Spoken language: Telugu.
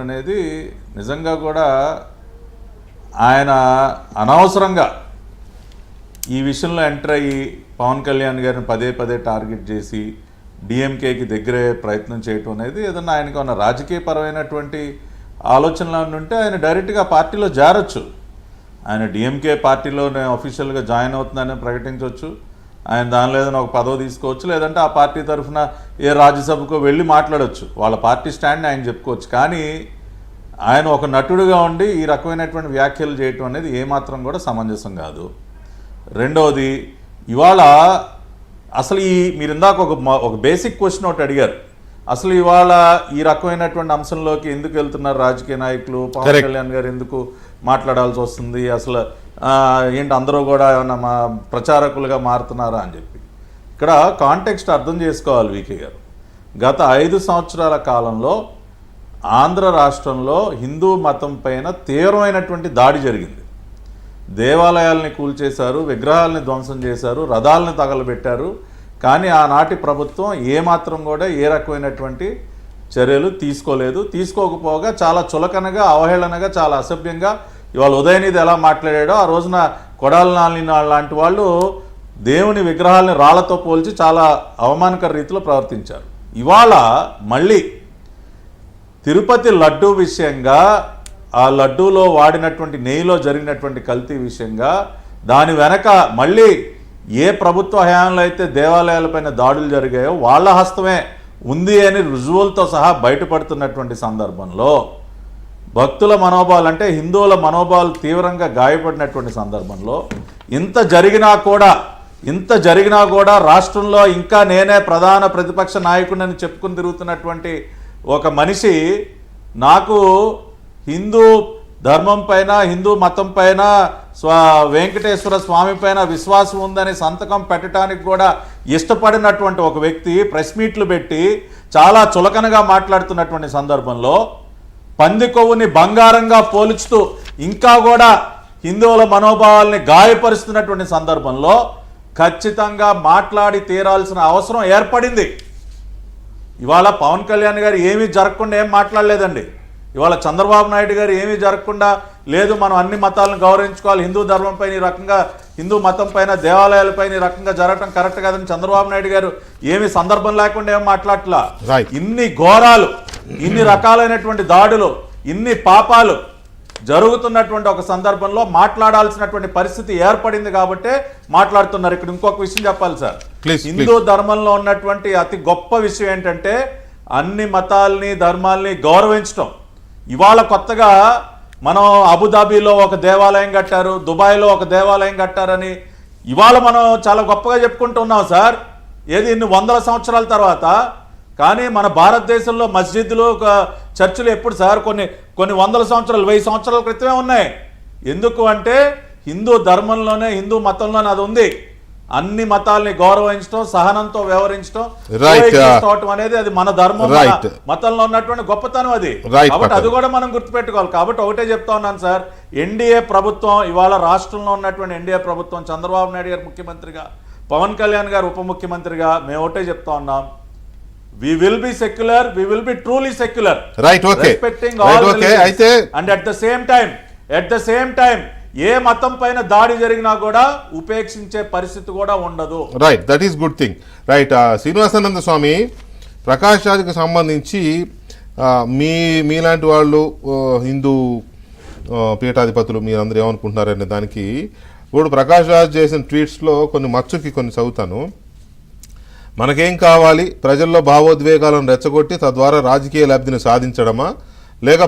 అనేది నిజంగా కూడా ఆయన అనవసరంగా ఈ విషయంలో ఎంటర్ అయ్యి పవన్ కళ్యాణ్ గారిని పదే పదే టార్గెట్ చేసి డిఎంకేకి దగ్గరే ప్రయత్నం చేయటం అనేది ఏదన్నా ఆయనకు ఉన్న రాజకీయపరమైనటువంటి ఆలోచనలు ఉంటే ఆయన డైరెక్ట్గా పార్టీలో జారొచ్చు. ఆయన డిఎంకే పార్టీలోనే అఫీషియల్గా జాయిన్ అవుతుందని ప్రకటించవచ్చు. ఆయన దానిలో ఏదైనా ఒక పదవి తీసుకోవచ్చు, లేదంటే ఆ పార్టీ తరఫున ఏ రాజ్యసభకు వెళ్ళి మాట్లాడవచ్చు. వాళ్ళ పార్టీ స్టాండ్ని ఆయన చెప్పుకోవచ్చు. కానీ ఆయన ఒక నటుడుగా ఉండి ఈ రకమైనటువంటి వ్యాఖ్యలు చేయటం అనేది ఏమాత్రం కూడా సమంజసం కాదు. రెండవది, ఇవాళ అసలు మీరు ఇందాక ఒక బేసిక్ క్వశ్చన్ ఒకటి అడిగారు. అసలు ఇవాళ ఈ రకమైనటువంటి అంశంలోకి ఎందుకు వెళ్తున్నారు రాజకీయ నాయకులు? పవన్ కళ్యాణ్ గారు ఎందుకు మాట్లాడాల్సి వస్తుంది? అసలు ఏంటి అందరూ కూడా ఏమన్నా ప్రచారకులుగా మారుతున్నారా అని చెప్పి ఇక్కడ కాంటెక్స్ట్ అర్థం చేసుకోవాలి. వీకే గారు గత 5 సంవత్సరాల కాలంలో ఆంధ్ర రాష్ట్రంలో హిందూ మతం పైన తీవ్రమైనటువంటి దాడి జరిగింది. దేవాలయాల్ని కూల్చేశారు, విగ్రహాలని ధ్వంసం చేశారు, రథాలను తగలబెట్టారు. కానీ ఆనాటి ప్రభుత్వం ఏమాత్రం కూడా ఏ రకమైనటువంటి చర్యలు తీసుకోలేదు. తీసుకోకపోగా చాలా చులకనగా, అవహేళనగా, చాలా అసభ్యంగా ఇవాళ ఉదయనిధి ఎలా మాట్లాడాడో ఆ రోజున కొడాలి నాని లాంటి వాళ్ళు దేవుని విగ్రహాలని రాళ్లతో పోల్చి చాలా అవమానకర రీతిలో ప్రవర్తించారు. ఇవాళ మళ్ళీ తిరుపతి లడ్డూ విషయంగా, ఆ లడ్డూలో వాడినటువంటి నెయ్యిలో జరిగినటువంటి కల్తీ విషయంగా, దాని వెనక మళ్ళీ ఏ ప్రభుత్వ హయాంలో అయితే దేవాలయాలపైన దాడులు జరిగాయో వాళ్ళ హస్తమే ఉంది అని రుజువులతో సహా బయటపడుతున్నటువంటి సందర్భంలో భక్తుల మనోభావాలు అంటే హిందువుల మనోభావాలు తీవ్రంగా గాయపడినటువంటి సందర్భంలో ఇంత జరిగినా కూడా రాష్ట్రంలో ఇంకా నేనే ప్రధాన ప్రతిపక్ష నాయకుడిని చెప్పుకుని తిరుగుతున్నటువంటి ఒక మనిషి నాకు హిందూ ధర్మం పైన, హిందూ మతం పైన, వెంకటేశ్వర స్వామి పైన విశ్వాసం ఉందని సంతకం పెట్టడానికి కూడా ఇష్టపడినటువంటి ఒక వ్యక్తి ప్రెస్ మీట్లు పెట్టి చాలా చులకనగా మాట్లాడుతున్నటువంటి సందర్భంలో పంది కొవ్వుని బంగారంగా పోల్చుతూ ఇంకా కూడా హిందువుల మనోభావాల్ని గాయపరుస్తున్నటువంటి సందర్భంలో ఖచ్చితంగా మాట్లాడి తీరాల్సిన అవసరం ఏర్పడింది. ఇవాళ పవన్ కళ్యాణ్ గారు ఏమీ జరగకుండా ఏం మాట్లాడలేదండి. ఇవాళ చంద్రబాబు నాయుడు గారు ఏమీ జరగకుండా లేదు, మనం అన్ని మతాలను గౌరవించుకోవాలి, హిందూ ధర్మం పైన ఈ రకంగా, హిందూ మతం పైన, దేవాలయాలపైన ఈ రకంగా జరగటం కరెక్ట్ కాదని చంద్రబాబు నాయుడు గారు ఏమీ సందర్భం లేకుండా ఏం మాట్లాడట్లా. ఇన్ని ఘోరాలు, ఇన్ని రకాలైనటువంటి దాడులు, ఇన్ని పాపాలు జరుగుతున్నటువంటి ఒక సందర్భంలో మాట్లాడాల్సినటువంటి పరిస్థితి ఏర్పడింది కాబట్టే మాట్లాడుతున్నారు. ఇక్కడ ఇంకొక విషయం చెప్పాలి సార్. హిందూ ధర్మంలో ఉన్నటువంటి అతి గొప్ప విషయం ఏంటంటే అన్ని మతాల్ని, ధర్మాల్ని గౌరవించటం. ఇవాళ కొత్తగా మనం అబుదాబిలో ఒక దేవాలయం కట్టారు, దుబాయ్లో ఒక దేవాలయం కట్టారని ఇవాళ మనం చాలా గొప్పగా చెప్పుకుంటున్నాం సార్. ఏది ఇన్ని వందల సంవత్సరాల తర్వాత. కానీ మన భారతదేశంలో మస్జిద్లు, చర్చిలు ఎప్పుడు సార్ కొన్ని వందల సంవత్సరాలు, 1000 సంవత్సరాల క్రితమే ఉన్నాయి. ఎందుకు అంటే హిందూ ధర్మంలోనే, హిందూ మతంలోనే అది ఉంది. అన్ని మతాల్ని గౌరవించడం, సహనంతో వ్యవహరించడం అనేది అది మన ధర్మం, మతంలో ఉన్నటువంటి గొప్పతనం అది. కాబట్టి అది కూడా మనం గుర్తుపెట్టుకోవాలి. కాబట్టి ఒకటే చెప్తా ఉన్నాను సార్, ఎన్డీఏ ప్రభుత్వం ఇవాళ రాష్ట్రంలో ఉన్నటువంటి ఎన్డీఏ ప్రభుత్వం, చంద్రబాబు నాయుడు గారు ముఖ్యమంత్రిగా, పవన్ కళ్యాణ్ గారు ఉప ముఖ్యమంత్రిగా మేము ఒకటే చెప్తా ఉన్నాం, we will be secular, we will be truly secular, right? Okay, respecting all religions, and at the same time ఏ మతం పైన దాడి జరిగినా కూడా ఉపేక్షించే పరిస్థితి కూడా ఉండదు. Right, that is good thing. Right, Srinivasananda Swami, Prakash రాజ్కి సంబంధించి మీలాంటి వాళ్ళు హిందూ పీఠాధిపతులు మీరందరూ ఏమనుకుంటున్నారనే దానికి ఇప్పుడు ప్రకాష్ రాజ్ చేసిన ట్వీట్స్లో కొన్ని చదువుతాను. మనకేం కావాలి? ప్రజల్లో భావోద్వేగాలను రెచ్చగొట్టి తద్వారా రాజకీయ లబ్ధిని సాధించడమా, లేక